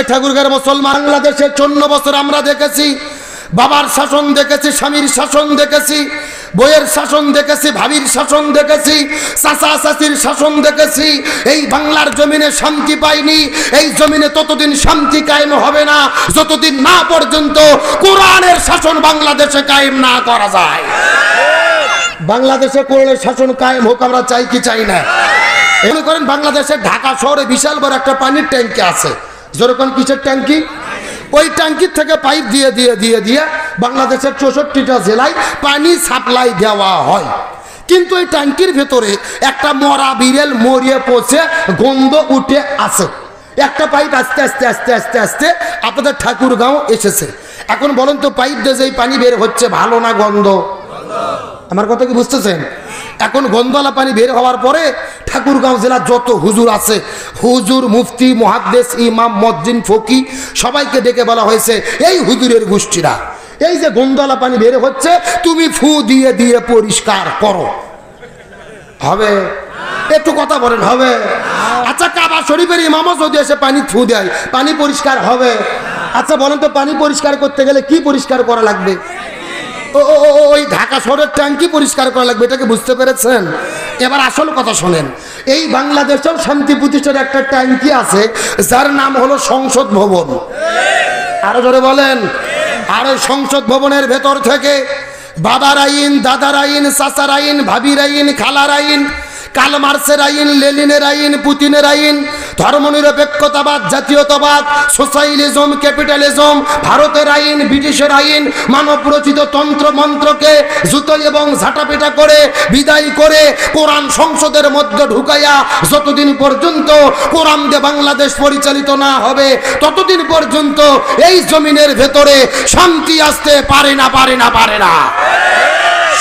ঠাকুরগাঁর মুসলমান বাংলাদেশে 54 বছর আমরা দেখেছি বাবার শাসন দেখেছি, স্বামীর শাসন দেখেছি, বইয়ের শাসন দেখেছি, ভাবির শাসন দেখেছি, চাচা চাচির শাসন দেখেছি। এই বাংলার জমিনে শান্তি পাইনি। এই জমিনে ততদিন শান্তি কায়েম হবে না যতদিন না পর্যন্ত কোরআনের শাসন বাংলাদেশে কায়েম না করা যায়। বাংলাদেশে কোরআনের শাসন কায়েম হোক, আমরা চাই কি চাই না? মনে করেন বাংলাদেশের ঢাকা শহরে বিশাল বড় একটা পানির ট্যাঙ্কি আছে। যেরকম কিসের ট্যাঙ্কি? ওই ট্যাঙ্কির থেকে পাইপ দিয়ে দিয়ে দিয়ে দিয়ে বাংলাদেশের 64টা জেলায় পানি সাপ্লাই দেওয়া হয়। কিন্তু এই ট্যাঙ্কির ভেতরে একটা মরা বিড়েল মরিয়ে পচে গন্ধ উঠে আছে। একটা পাইপ আস্তে আস্তে আস্তে আস্তে আস্তে আপনাদের ঠাকুরগাঁও এসেছে। এখন বলেন তো পাইপ দিয়ে যেই পানি বের হচ্ছে ভালো না গন্ধ? আমার কথা কি বুঝতেছেন? এখন গন্ধওয়ালা পানি বের হওয়ার পরে ঠাকুরগাঁও জেলার যত হুজুর আছে, হুজুর, মুফতি, মুহাদ্দিস, ইমাম, মুয়াজ্জিন, ফকি সবাইকে ডেকে বলা হয়েছে, এই হুজুরের গোষ্ঠীরা এই যে গন্ধওয়ালা পানি বের হচ্ছে তুমি ফু দিয়ে দিয়ে পরিষ্কার করো। হবে? একটু কথা বলেন, হবে? আচ্ছা, কাবা শরীফের ইমামও যদি এসে পানি ফু দেয় পানি পরিষ্কার হবে? আচ্ছা বলেন তো, পানি পরিষ্কার করতে গেলে কি পরিষ্কার করা লাগবে? ওই ঢাকা শহরের ট্যাঙ্কি পরিষ্কার করা লাগবে। এটাকে বুঝতে পেরেছেন? এবার আসল কথা শোনেন। এই বাংলাদেশেও শান্তি প্রতিষ্ঠার একটা ট্যাঙ্কি আছে যার নাম হলো সংসদ ভবন। আরো জোরে বলেন। আর ওই সংসদ ভবনের ভেতর থেকে বাবার আইন, দাদার আইন, চাচার আইন, ভাবির আইন, খালার আইন, কার্ল মার্ক্সের আইন, লেনিনের আইন, পুতিনের আইন, ধর্মনিরপেক্ষতাবাদ, জাতীয়তাবাদ, সোশ্যালিজম, ক্যাপিটালিজম, ভারতের আইন, ব্রিটিশের আইন, মানব রচিত তন্ত্র মন্ত্রকে জুতো এবং ঝাঁটাপিটা করে বিদায় করে কোরআন সংসদের মধ্যে ঢুকাইয়া যতদিন পর্যন্ত কোরআন দিয়ে বাংলাদেশ পরিচালিত না হবে ততদিন পর্যন্ত এই জমিনের ভেতরে শান্তি আসতে পারে না, পারে না, পারে না।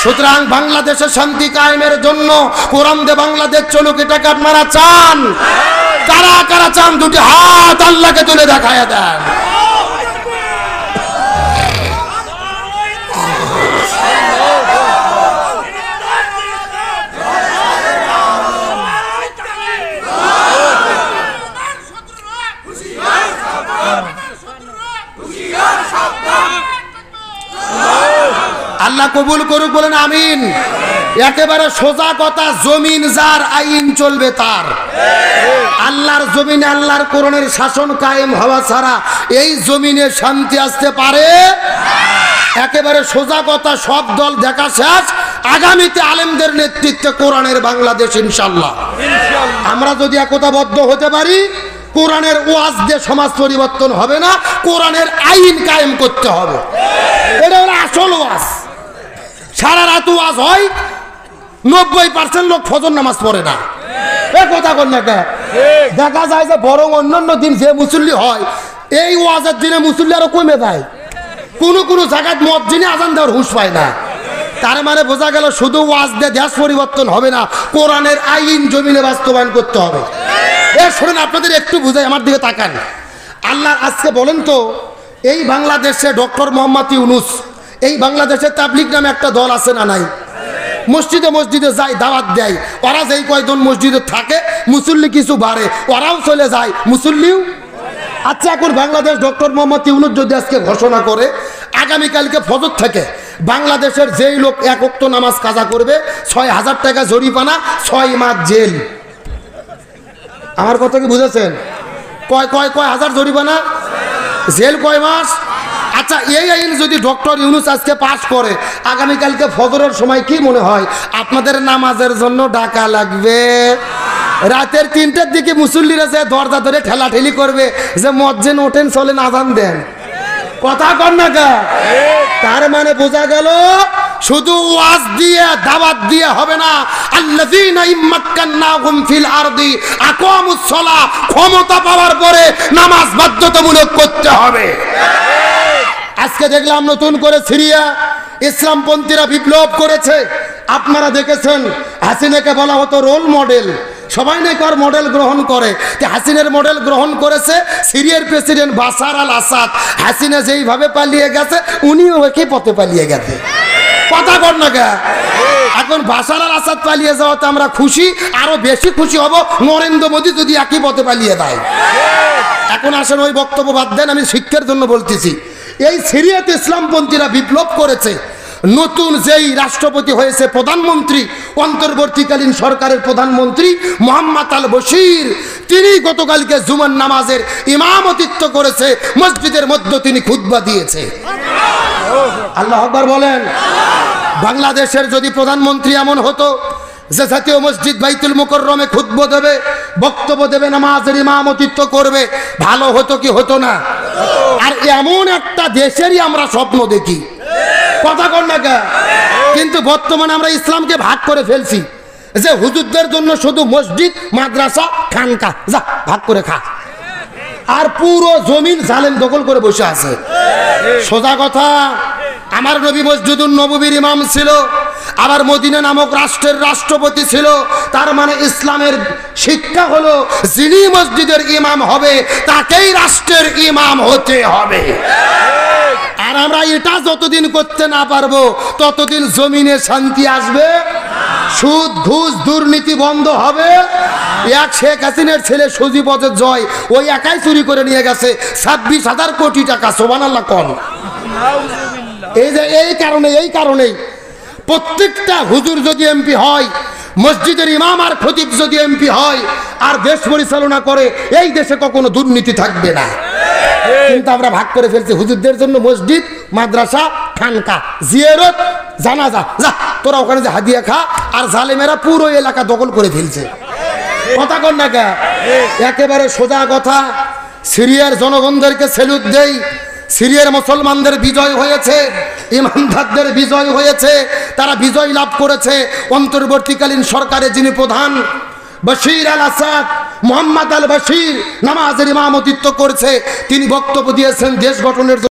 সুতরাং বাংলাদেশের শান্তি কায়েমের জন্য কোরআন দিয়ে বাংলাদেশ চলুক, এটাকে আপনারা চান? কারা কারা চান? দুটি হাত আল্লাহকে তুলে দেখায় দেন। আল্লাহ কবুল করুক, বলেন আমিন। একেবারে সোজা কথা, জমিন যার আইন চলবে তার। আল্লাহর জমিনে আল্লাহর কোরআনের শাসন কায়েম হওয়া ছাড়া এই জমিনে শান্তি আসতে পারে? একেবারে সোজা কথা, সব দল দেখা শেষ। আগামীতে আলেমদের নেতৃত্বে কোরআনের বাংলাদেশ ইনশাআল্লাহ। আমরা যদি একতাবদ্ধ হতে পারি, কোরআনের ওয়াজ দিয়ে সমাজ পরিবর্তন হবে না, কোরআনের আইন কায়েম করতে হবে। এটা হলো আসল ওয়াজ। সারা রাত ওয়াজ হয়, 90% লোক ফজর নামাজ পড়ে না। এ কথা কর না। দেখা যায় যে বরং অন্যান্য দিন যে মুসল্লি হয় এই ওয়াজের দিনে মুসল্লি আরো কমে যায়। কোনো কোনো জায়গায় মুয়াজ্জিনে আজান দেওয়ার হুঁশ পায় না। তার মানে বোঝা গেল শুধু ওয়াজ দিয়ে দেশ পরিবর্তন হবে না, কোরআনের আইন জমিনে বাস্তবায়ন করতে হবে। এ শোনেন, আপনাদের একটু বুঝাই, আমার দিকে তাকান। আল্লাহ আজকে বলেন তো, এই বাংলাদেশে ডক্টর মোহাম্মদ ইউনূস, এই বাংলাদেশে তাবলিগ নামে একটা দল আছে না নাই? মসজিদে মসজিদে যায়, দাওয়াত দেয়। ওরা যেই কয়জন মসজিদে থাকে মুসল্লি কিছু বাড়ে, ওরাও চলে যায়, মুসল্লিও। আচ্ছা, এখন বাংলাদেশ ডক্টর মোহাম্মদ ইউনূস যদি আজকে ঘোষণা করে আগামীকালকে ফজর থেকে বাংলাদেশের যেই লোক এক ওয়াক্ত নামাজ কাজা করবে ৬,০০০ টাকা জরিমানা, ৬ মাস জেল। আমার কথা কি বুঝেছেন? কয় হাজার জরিমানা, জেল কয় মাস? আচ্ছা, এই আইন যদি ডক্টর ইউনূস আজকে পাশ করে আগামীকালকে ফজরের সময় কি মনে হয় আপনাদের নামাজের জন্য ডাকা লাগবে? রাতের ৩টার দিকে মুসল্লিরা যে দরজা ধরে ঠেলাঠেলি করবে যে মুয়াজ্জিন ওঠেন, চলেন আজান দেন। কথা কর না কা? তার মানে বোঝা গেল শুধু ওয়াজ দিয়ে দাওয়াত দিয়ে হবে না। আল্লাযীনা ইম্মাক্কান্নাহুম ফিল আরদি আকামুস সালাহ, ক্ষমতা পাওয়ার পরে নামাজ বাধ্যতামূলক করতে হবে। আজকে দেখলাম নতুন করে সিরিয়া ইসলামপন্থীরা বিপ্লব করেছে। আপনারা দেখেছেন, হাসিনাকে বলা হতো রোল মডেল, সবাই নাকি আর মডেল গ্রহণ করে। হাসিনের মডেল গ্রহণ করেছে সিরিয়ার প্রেসিডেন্ট বাশার আল আসাদ। হাসিনা যেইভাবে পালিয়ে গেছে উনিও একই পথে পালিয়ে গেছে। কথা কর না কে? এখন বাশার আল আসাদ পালিয়ে যাওয়াতে আমরা খুশি, আরো বেশি খুশি হব নরেন্দ্র মোদী যদি একই পথে পালিয়ে দেয়। এখন আসেন ওই বক্তব্য বাদ দেন, আমি শিক্ষার জন্য বলতেছি। এই সিরিয়াতে ইসলামপন্থীরা বিপ্লব করেছে। নতুন যেই রাষ্ট্রপতি হয়েছে, প্রধানমন্ত্রী, অন্তর্বর্তীকালীন সরকারের প্রধানমন্ত্রী মোহাম্মদ আল বশির, তিনি গতকালকে জুমার নামাজের ইমামতিত্ব করেছে, মসজিদের মধ্যে তিনি খুতবা দিয়েছে। আল্লাহু আকবার বলেন। বাংলাদেশের যদি প্রধানমন্ত্রী এমন হতো যে জাতীয় মসজিদ বাইতুল মুকাররমে খুতবা দেবে, বক্তব্য দেবে, নামাজের ইমামতিত্ব করবে, ভালো হতো কি হতো না? আর এমন একটা দেশেরই আমরা স্বপ্ন দেখি, কথা কর না কে? কিন্তু বর্তমানে আমরা ইসলামকে ভাগ করে ফেলছি, যে হুজুরদের জন্য শুধু মসজিদ, মাদ্রাসা, খানকা, যা ভাগ করে খা, আর পুরো জমিন জালেম দখল করে বসে আছে। সোজা কথা, আমার নবী মসজিদুন নববীর ইমাম ছিল, আবার মদিনা নামক রাষ্ট্রের রাষ্ট্রপতি ছিল। তার মানে ইসলামের শিক্ষা হলো যিনি মসজিদের ইমাম হবে তাকেই রাষ্ট্রের ইমাম হতে হবে। আর আমরা এটা যতদিন করতে না পারবো ততদিন জমিনে শান্তি আসবে, সুদ ঘুষ দুর্নীতি বন্ধ হবে। এক শেখ হাসিনার ছেলে সজীবদের জয়, ওই একাই চুরি করে নিয়ে গেছে 26,000 কোটি টাকা। সুবহানাল্লাহ কোন। এই কারণেই প্রত্যেকটা হুজুর যদি এমপি হয়, মসজিদের ইমাম আর খতিব যদি এমপি হয় আর দেশ পরিচালনা করে, এই দেশে কখনো দুর্নীতি থাকবে না। কিন্তু আমরা ভাগ করে ফেলছি, হুজুরদের জন্য মসজিদ, মাদ্রাসা, খানকা, জিয়ারত, জানাজা, যা তোরা ওখানে যে হাদিয়া খা, আর জালেমেরা পুরো এলাকা দখল করে ফেলছে। কথা কর না কে? একেবারে সোজা কথা। সিরিয়ার জনগণদেরকে স্যালুট দেই। সিরিয়ার মুসলমানদের বিজয় হয়েছে, ইমানদারদের বিজয় হয়েছে, তারা বিজয় লাভ করেছে। অন্তর্বর্তীকালীন সরকারের যিনি প্রধান, বশির আল আসাদ, মোহাম্মদ আল বশির, নামাজের ইমামতিত্ব করছে। তিনি বক্তব্য দিয়েছেন দেশ গঠনের